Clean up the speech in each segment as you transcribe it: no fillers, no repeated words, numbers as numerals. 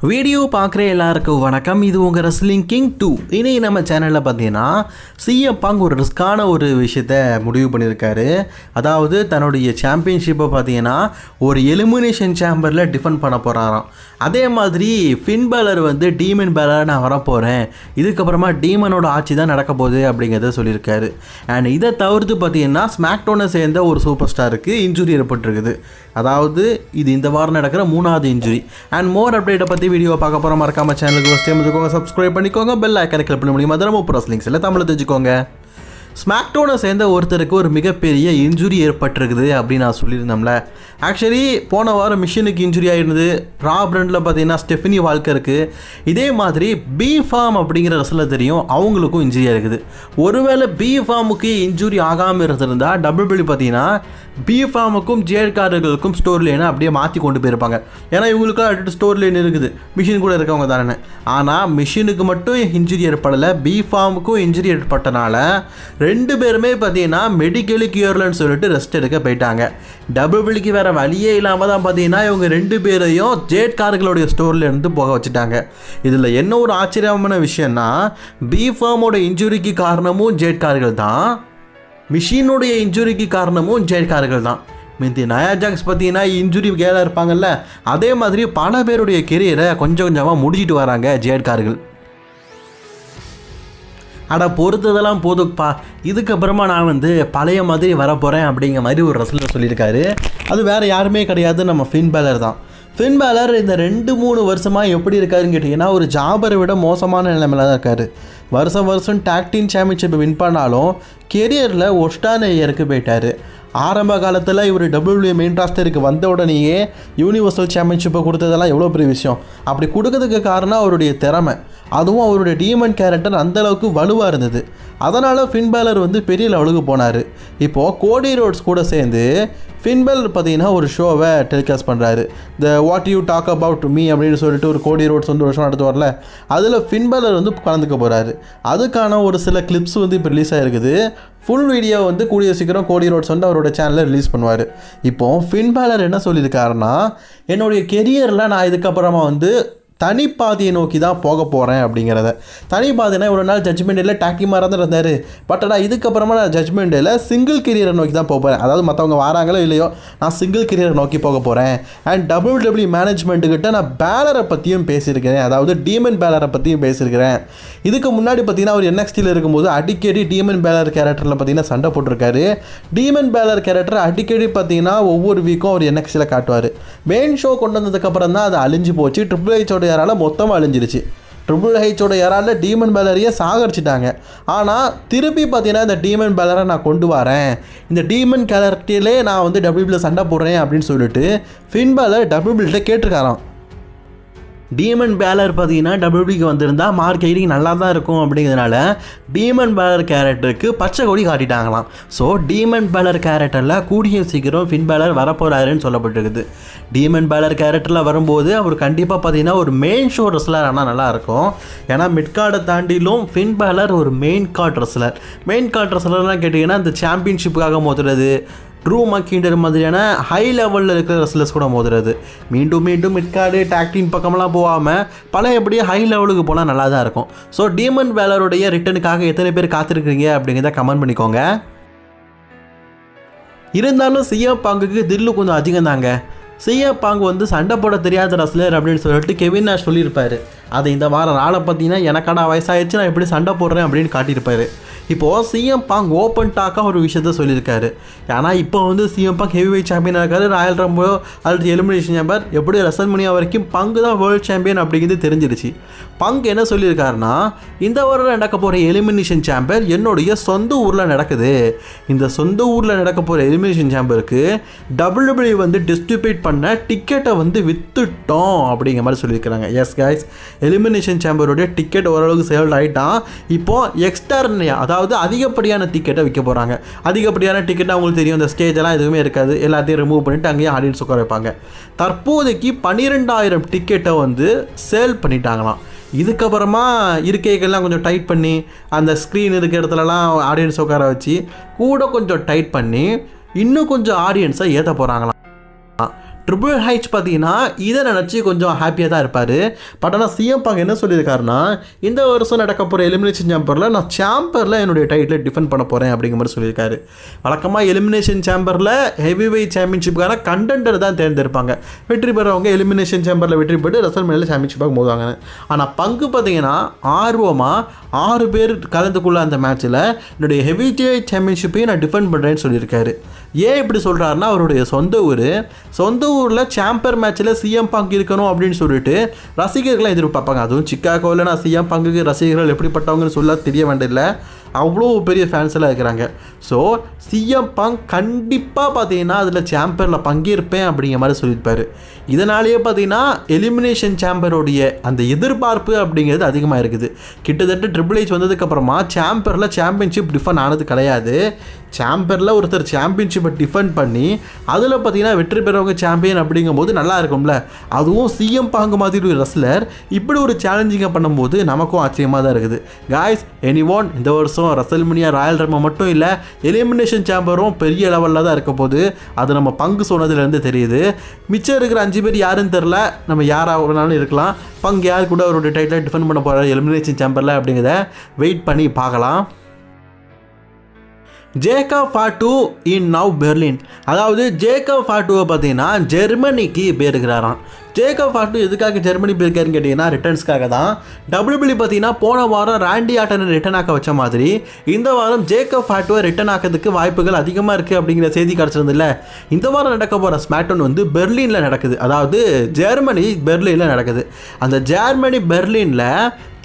Video பார்க்குற எல்லாருக்கும் வணக்கம். இது உங்கள் ரெஸ்லிங் கிங் 2. இனி நம்ம சேனலில் பார்த்தீங்கன்னா சிஎம் பாங் ஒரு ரிஸ்க்கான ஒரு விஷயத்த முடிவு பண்ணியிருக்காரு. அதாவது தன்னுடைய சாம்பியன்ஷிப்பை பார்த்தீங்கன்னா ஒரு எலிமினேஷன் சேம்பரில் டிஃபெண்ட் பண்ண போகிறாராம். அதே மாதிரி ஃபின் பேலர் வந்து டீமன் பேலர் நான் வரப்போகிறேன், இதுக்கப்புறமா டீமனோட ஆட்சி தான் நடக்க போகுது அப்படிங்கிறத சொல்லியிருக்காரு. அண்ட் இதை தவிர்த்து பார்த்தீங்கன்னா ஸ்மாக்டோனை சேர்ந்த ஒரு சூப்பர் ஸ்டாருக்கு இன்ஜுரி ஏற்பட்டிருக்குது. அதாவது இது இந்த வாரம் நடக்கிற 3வது இன்ஜுரி. அண்ட் மோர் அப்டேட்டை பற்றி வீடியோ பார்க்க போகிற மறக்காம சேனலுக்கு ஃபஸ்ட் டைம் வந்துக்கோங்க, சப்ஸ்கிரைப் பண்ணிக்கோங்க, பெல் ஐக்கானை கிளிக் பண்ண முடியுமா தினமும் ப்ரோஸ்லிங்ஸ் இல்லை தமிழை தெரிஞ்சுக்கோங்க. ஸ்மாக்டோனை சேர்ந்த ஒருத்தருக்கு ஒரு மிகப்பெரிய இன்ஜுரி ஏற்பட்டிருக்குது அப்படின்னு நான் சொல்லியிருந்தோம்ல. ஆக்சுவலி போன வாரம் மிஷினுக்கு இன்ஜுரி ஆகிருந்தது. ரா பிரண்டில் பார்த்தீங்கன்னா ஸ்டெஃபினி வால்கருக்கு. இதே மாதிரி பி ஃபார்ம் அப்படிங்கிற ரெஸ்லர் தெரியும், அவங்களுக்கும் இன்ஜுரியாக இருக்குது. ஒருவேளை பி ஃபார்முக்கு இன்ஜுரி ஆகாமல் இருந்திருந்தால் டபிள்யூபிள்யூ பார்த்தீங்கன்னா பி ஃபார்முக்கும் ஜேட்காரர்களுக்கும் ஸ்டோரி லைனை அப்படியே மாற்றி கொண்டு போயிருப்பாங்க. ஏன்னா இவங்களுக்கும் அடுத்து ஸ்டோரி லைன் இருக்குது, மிஷின் கூட இருக்கவங்க தானே. ஆனால் மிஷினுக்கு மட்டும் இன்ஜுரி ஏற்படலை, பி ஃபார்முக்கும் இன்ஜுரி ஏற்பட்டனால 2 பேருமே பார்த்தீங்கன்னா மெடிக்கலி கியூர்லன்னு சொல்லிட்டு ரெஸ்ட் எடுக்க போயிட்டாங்க. டபிள்யூபிள்யூக்கு வேறு வழியே இல்லாமல் தான் பார்த்தீங்கன்னா இவங்க 2 பேரையும் ஜேட்காரர்களுடைய ஸ்டோர்லேருந்து போக வச்சுட்டாங்க. இதில் என்ன ஒரு ஆச்சரியமான விஷயம்னா பி ஃபார்மோட இன்ஜுரிக்கு காரணமும் ஜேட்காரர்கள் தான், மிஷினுடைய இன்ஜுரிக்கு காரணமும் ஜெயக்காரர்கள் தான். மீதி நயா ஜாக்ஸ் பார்த்தீங்கன்னா இன்ஜுரி கேலாக இருப்பாங்கல்ல, அதே மாதிரி பல பேருடைய கெரியரை கொஞ்சம் கொஞ்சமாக முடிச்சிட்டு வராங்க ஜெயக்காரர்கள். பொறுத்ததெல்லாம் போதுப்பா, இதுக்கப்புறமா நான் வந்து பழைய மாதிரி வரப்போகிறேன் அப்படிங்கிற மாதிரி ஒரு ரெஸ்லர் சொல்லியிருக்காரு. அது வேறு யாருமே கிடையாது, நம்ம ஃபின் பேலர் தான். ஃபின் பேலர் இந்த 2-3 வருஷமாக எப்படி இருக்காருன்னு கேட்டிங்கன்னா ஒரு ஜாபரை விட மோசமான நிலைமையில தான் இருக்கார். வருஷம் டாக் டீம் சாம்பியன்ஷிப்பை வின் பண்ணாலும் கெரியரில் ஒஸ்டான இயருக்கு போயிட்டார். ஆரம்ப காலத்தில் இவர் டபிள்யூபிள்யூ மெயின் ராஸ்டருக்கு வந்த உடனேயே யூனிவர்சல் சாம்பியன்ஷிப்பை கொடுத்ததெல்லாம் எவ்வளோ பெரிய விஷயம். அப்படி கொடுக்கறதுக்கு காரணம் அவருடைய திறமை, அதுவும் அவருடைய டீமன் கேரக்டர் அந்தளவுக்கு வலுவாக இருந்தது. அதனால் ஃபின் பேலர் வந்து பெரிய லெவலுக்கு போனார். இப்போது கோடி ரோட்ஸ் கூட சேர்ந்து ஃபின் பேலர் பார்த்தீங்கன்னா ஒரு ஷோவை டெலிகாஸ்ட் பண்ணுறாரு. The what you talk about me அப்படின்னு சொல்லிட்டு ஒரு கோடி ரோட்ஸ் வந்து ஒரு ஷோ நடத்து வரல, அதில் ஃபின் பேலர் வந்து கலந்துக்க போகிறாரு. அதுக்கான ஒரு சில கிளிப்ஸ் வந்து இப்போ ரிலீஸ் ஆகிருக்குது. ஃபுல் வீடியோ வந்து கூடிய சீக்கிரம் கோடி ரோட்ஸ் வந்து அவரோட சேனலில் ரிலீஸ் பண்ணுவார். இப்போது ஃபின் பேலர் என்ன சொல்லியிருக்காருன்னா, என்னுடைய கெரியரில் நான் இதுக்கப்புறமா வந்து தனிப்பாதையை நோக்கி தான் போக போகிறேன் அப்படிங்கிறத. தனிப்பாதைனா இவ்வளோ நாள் ஜட்ஜ்மெண்ட்டில் டாக்கிமாராக தான் இருந்தார். பட் ஆனால் இதுக்கப்புறமா நான் ஜட்ஜ்மெண்ட்டில் சிங்கிள் கெரியரை நோக்கி தான் போக போகிறேன். அதாவது மற்றவங்க வராங்களோ இல்லையோ நான் சிங்கிள் கெரியரை நோக்கி போக போகிறேன். அண்ட் டபிள்யூடபிள்யூ மேனேஜ்மெண்ட்டுக்கிட்ட நான் பேலரை பற்றியும் பேசியிருக்கிறேன், அதாவது டீமன் பேலரை பற்றியும் பேசியிருக்கிறேன். இதுக்கு முன்னாடி பார்த்தீங்கன்னா அவர் NXTயில் இருக்கும்போது அடிக்கடி டீமன் பேலர் கேரக்டரில் பார்த்தீங்கன்னா சண்டை போட்டிருக்காரு. டீமன் பேலர் கேரக்டர் அடிக்கடி பார்த்தீங்கன்னா ஒவ்வொரு வீக்கும் அவர் NXTயில் காட்டுவார். மெயின் ஷோ கொண்டு வந்ததுக்கப்புறம் தான் அது அழிஞ்சு போச்சு. ட்ரிபிள் ஹெச்சோட யாரால மொத்தமாக அழிஞ்சிருச்சு. ட்ரிபிள் ஹெச்சோட யாரால டீமன் பேலரையே சாகடிச்சிட்டாங்க. ஆனால் திருப்பி பார்த்தீங்கன்னா இந்த டீமன் பேலரை நான் கொண்டு வரேன், இந்த டீமன் கேரக்டரிலே நான் வந்து டபிள்யூபிள்யூ சண்டை போடுறேன் அப்படின்னு சொல்லிட்டு ஃபின் பேலர் டபிள்யூபிள்யூ கேட்டிருக்காராம். டீமன் பேலர் பார்த்தீங்கன்னா டபிள்யூபிள்யூக்கு வந்திருந்தால் மார்க் ஐடிங் நல்லா தான் இருக்கும் அப்படிங்கிறதுனால டீமன் பேலர் கேரக்டருக்கு பச்சை கொடி காட்டிட்டாங்களாம். ஸோ டீமன் பேலர் கேரக்டரில் கூடிய சீக்கிரம் ஃபின் பேலர் வரப்போகிறாருன்னு சொல்லப்பட்டிருக்குது. டீமன் பேலர் கேரக்டரில் வரும்போது அவர் கண்டிப்பாக பார்த்தீங்கன்னா ஒரு மெயின் ஷோ ரெஸ்லர் ஆனால் நல்லாயிருக்கும். ஏன்னா மிட் கார்டை தாண்டிலும் ஃபின் பேலர் ஒரு main card wrestler. Main card ரெஸ்லர்லாம் கேட்டிங்கன்னா இந்த சாம்பியன்ஷிப்புக்காக மோதுறது, ட்ரூ மக்கிண்டர் மாதிரியான ஹை லெவலில் இருக்கிற ரெஸ்லர்ஸ் கூட மோதுறது. மீண்டும் மிட் கார்டு டாக் டீம் பக்கமெல்லாம் போகாமல் பழையபடியே ஹை லெவலுக்கு போனால் நல்லா தான் இருக்கும். ஸோ டீமன் பேலருடைய ரிட்டனுக்காக எத்தனை பேர் காத்திருக்கிறீங்க அப்படிங்கிறத கமெண்ட் பண்ணிக்கோங்க. இருந்தாலும் சிஎம் பாங்குக்கு தில்லு கொஞ்சம் அதிகம் தாங்க. சிஎம் பாங்கு வந்து சண்டை போட தெரியாத ரெஸ்லர் அப்படின்னு சொல்லிட்டு கெவின் நாஷ் சொல்லியிருப்பார். அதை இந்த வாரம் நாளை பார்த்தீங்கன்னா எனக்கான வயசாகிடுச்சு நான் எப்படி சண்டை போடுறேன் அப்படின்னு காட்டியிருப்பார். இப்போது சிஎம் பாங் ஓப்பன் டாக்காக ஒரு விஷயத்த சொல்லியிருக்காரு. ஏன்னா இப்போ வந்து சிஎம் பாங் ஹெவி வெயிட் சாம்பியனாக இருக்காரு. ராயல் ரம்போ அல்லது எலிமினேஷன் சாம்பர் எப்படி ரெசல்மனியா வரைக்கும் பங்கு தான் வேர்ல்டு சாம்பியன் அப்படிங்கிறது தெரிஞ்சிருச்சு. பங்க் என்ன சொல்லியிருக்காருன்னா, இந்த வாரம் நடக்க போகிற எலிமினேஷன் சாம்பர் என்னுடைய சொந்த ஊரில் நடக்குது. இந்த சொந்த ஊரில் நடக்க போகிற எலிமினேஷன் சாம்பருக்கு டபிள்யூடபிள்யூ வந்து டிஸ்ட்ரிபியூட் பண்ண டிக்கெட்டை வந்து விற்றுட்டோம் அப்படிங்கிற மாதிரி சொல்லியிருக்கிறாங்க. எஸ் கைஸ், எலிமினேஷன் சாம்பருடைய டிக்கெட் ஓரளவுக்கு சேல் ஆகிட்டான். இப்போது எக்ஸ்டர்னியா அதாவது அதிகப்படியான டிக்கெட்டை விற்க போகிறாங்க. அதிகப்படியான டிக்கெட் அவங்களுக்கு தெரியும், இந்த ஸ்டேஜெல்லாம் எதுவுமே இருக்காது, எல்லாத்தையும் ரிமூவ் பண்ணிவிட்டு அங்கேயே ஆடியன்ஸ் உட்கார வைப்பாங்க. தற்போதைக்கு 12,000 டிக்கெட்டை வந்து சேல் பண்ணிட்டாங்களாம். இதுக்கப்புறமா இருக்கைகள்லாம் கொஞ்சம் டைட் பண்ணி அந்த ஸ்க்ரீன் இருக்கிற இடத்துலலாம் ஆடியன்ஸ் உட்கார வச்சு கூட கொஞ்சம் டைட் பண்ணி இன்னும் கொஞ்சம் ஆடியன்ஸை ஏற்ற போகிறாங்களாம். ட்ரிபிள் ஹைச் பார்த்தீங்கன்னா இதை நினச்சி கொஞ்சம் ஹாப்பியாக தான் இருப்பார். பட் ஆனால் சிஎம் பங்க் என்ன சொல்லியிருக்காருன்னா, இந்த வருஷம் நடக்க போகிற எலிமினேஷன் சேம்பரில் நான் சேம்பரில் என்னுடைய டைட்டிலை டிஃபெண்ட் பண்ண போகிறேன் அப்படிங்கிற மாதிரி சொல்லியிருக்காரு. வழக்கமாக எலிமினேஷன் சேம்பரில் ஹெவி வெயிட் சாம்பியன்ஷிப்புக்கான கண்டெண்டர் தான் தேர்ந்தெடுப்பாங்க. வெற்றி பெறவங்க எலிமினேஷன் சேம்பரில் வெற்றி பெற்று ரெசல்மேனியில் சாம்பியன்ஷிப்பாக மோதுவாங்க. ஆனால் பங்கு பார்த்தீங்கன்னா ஆர்வமாக 6 பேர் கலந்துக்குள்ள அந்த மேட்ச்சில் என்னுடைய ஹெவி வெயிட் சாம்பியன்ஷிப்பையும் நான் டிஃபெண்ட் பண்ணுறேன்னு சொல்லியிருக்காரு. ஏன் இப்படி சொல்கிறாருன்னா, அவருடைய சொந்த ஊரில் சாம்பர் மேட்ச்சில் சிஎம் பங்க் இருக்கணும் அப்படின்னு சொல்லிட்டு ரசிகர்கள்லாம் எதிர்பார்ப்பாங்க. அதுவும் சிக்காகோவில் நான் சிஎம் பங்குக்கு ரசிகர்கள் எப்படிப்பட்டவங்கன்னு சொல்ல தெரிய வேண்டியதில்லை, அவ்வளோ பெரிய ஃபேன்ஸ் எல்லாம் இருக்கிறாங்க. ஸோ சிஎம் பங்க் கண்டிப்பாக பார்த்தீங்கன்னா அதில் சாம்பரில் பங்கேற்பேன் அப்படிங்கிற மாதிரி சொல்லியிருப்பார். இதனாலேயே பார்த்தீங்கன்னா எலிமினேஷன் சாம்பருடைய அந்த எதிர்பார்ப்பு அப்படிங்கிறது அதிகமாக இருக்குது. கிட்டத்தட்ட ட்ரிபிள் ஹெச் வந்ததுக்கப்புறமா சாம்பரில் சாம்பியன்ஷிப் டிஃபெண்ட் ஆனது கிடையாது. சாம்பரில் ஒருத்தர் சாம்பியன்ஷிப்பை டிஃபெண்ட் பண்ணி அதில் பார்த்தீங்கன்னா வெற்றி பெறவங்க சாம்பியன் அப்படிங்கும்போது நல்லா இருக்கும்ல. அதுவும் சிஎம் பங்க் மாதிரி ஒரு ரெஸ்லர் இப்படி ஒரு சேலஞ்சிங்காக பண்ணும்போது நமக்கும் ஆச்சரியமாக தான் இருக்குது. காய்ஸ், எனிஒன் இந்த வருஷம் ரெசல்மேனியா ராயல் ரம்பல் மட்டும் இல்லை, எலிமினேஷன் சாம்பரும் பெரிய லெவலில் தான் இருக்க போது. அது நம்ம பங்கு சொன்னதுலேருந்து தெரியுது. மிச்சம் இருக்கிற 5 பேர் யாருன்னு தெரில, நம்ம யாராவது இருக்கலாம். பங்கு யார் கூட அவருடைய டைட்டிலை டிஃபெண்ட் பண்ண போகிறார் எலிமினேஷன் சாம்பரில் அப்படிங்கிறத வெயிட் பண்ணி பார்க்கலாம். ஜேக்கப் ஃபாட்டு இன் நவ் பெர்லின். அதாவது ஜேக்கப் ஃபாட்டுவை பார்த்தீங்கன்னா ஜெர்மனிக்கு போயிருக்கிறாராம். ஜேக்கப் ஃபாட்டு எதுக்காக ஜெர்மனி போயிருக்காருன்னு கேட்டிங்கன்னா ரிட்டர்ன்ஸ்க்காக தான். டபிள்யூபிள்யூ பார்த்தீங்கன்னா போன வாரம் ராண்டி ஆர்டனை ரிட்டர்ன் ஆக்க வச்ச மாதிரி இந்த வாரம் ஜேக்கப் ஃபாட்டுவை ரிட்டர்ன் ஆக்கிறதுக்கு வாய்ப்புகள் அதிகமாக இருக்குது அப்படிங்கிற செய்தி கிடச்சிருந்தில்ல. இந்த வாரம் நடக்க போகிற ஸ்மாக்டவுன் வந்து பெர்லினில் நடக்குது. அதாவது ஜெர்மனி பெர்லினில் நடக்குது. அந்த ஜெர்மனி பெர்லினில்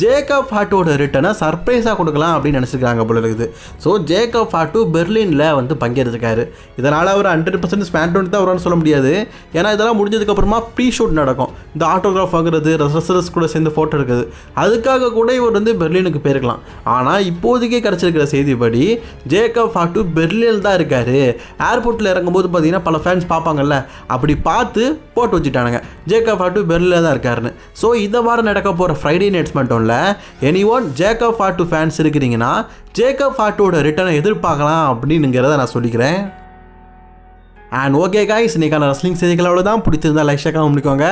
ஜேக்கப் ஃபாட்டோட ரிட்டனை சர்ப்ரைஸாக கொடுக்கலாம் அப்படின்னு நினச்சிருக்காங்க போல இருக்குது. ஸோ ஜேக்கப் ஃபாட்டு பெர்லினில் வந்து பங்கேற்றிருக்காரு. இதனால் அவர் 100% ஸ்மாக்டவுன் தான் வரும்னு சொல்ல முடியாது. ஏன்னா இதெல்லாம் முடிஞ்சதுக்கப்புறமா ப்ரீ ஷூட் நடக்கும். இந்த ஆட்டோகிராஃப் வாங்குறது, ரெசலர்ஸ் கூட சேர்ந்து ஃபோட்டோ எடுக்குது, அதுக்காக கூட இவர் வந்து பெர்லினுக்கு போயிருக்கலாம். ஆனால் இப்போதைக்கே கிடச்சிருக்கிற செய்திப்படி ஜேக்கப் ஃபாட்டு பெர்லினில் தான் இருக்கார். ஏர்போர்ட்டில் இறங்கும்போது பார்த்தீங்கன்னா பல ஃபேன்ஸ் பார்ப்பாங்கல்ல, அப்படி பார்த்து போட்டு வச்சுட்டானுங்க ஜேக்கப் ஃபாட்டு பெர்லினில் தான் இருக்காருன்னு. ஸோ இந்த வாரம் நடக்க போகிற Friday night SmackDown anyone Jacob Fatu fans இருக்கிறீங்கன்னா ஜேக்கப் ஃபாட்டோட ரிட்டனை எதிர்பார்க்கலாம் அப்படின்னுங்கிறத நான் சொல்லிக்கிறேன். அண்ட் ஓகே காய்ஸ், இன்றைக்கான ரெஸ்லிங் செய்திகள் அவ்வளோதான். பிடிச்சிருந்தா லைக் ஷேக்காக முடிக்கோங்க.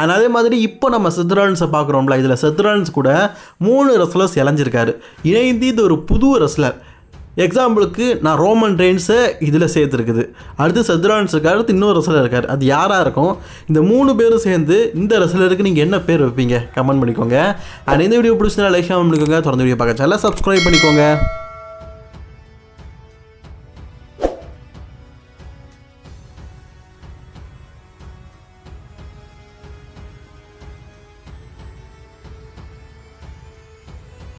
அண்ட் அதே மாதிரி இப்போ நம்ம செத் ராலின்ஸை பார்க்குறோம்ல, இதில் செத் ராலின்ஸ் கூட 3 ரெஸ்லர்ஸ் இணைஞ்சிருக்காரு. இணைந்து இது ஒரு புது ரெஸ்லர். எக்ஸாம்பிளுக்கு நான் ரோமன் ரெயின்ஸை இதில் சேர்த்துருக்குது. அடுத்து செத் ராலின்ஸ் இருக்கார், அடுத்து இன்னொரு ரெஸ்லர் இருக்கார். அது யாராக இருக்கும்? இந்த 3 பேரும் சேர்ந்து இந்த ரெஸ்லருக்கு நீங்கள் என்ன பேர் வைப்பீங்க? கமெண்ட் பண்ணிக்கோங்க. அண்ட் இந்த வீடியோ பிடிச்சிருந்தா லைக் பண்ணிக்கோங்க. தொடர்ந்து வீடியோ பார்க்க சேனலை சப்ஸ்கிரைப் பண்ணிக்கோங்க.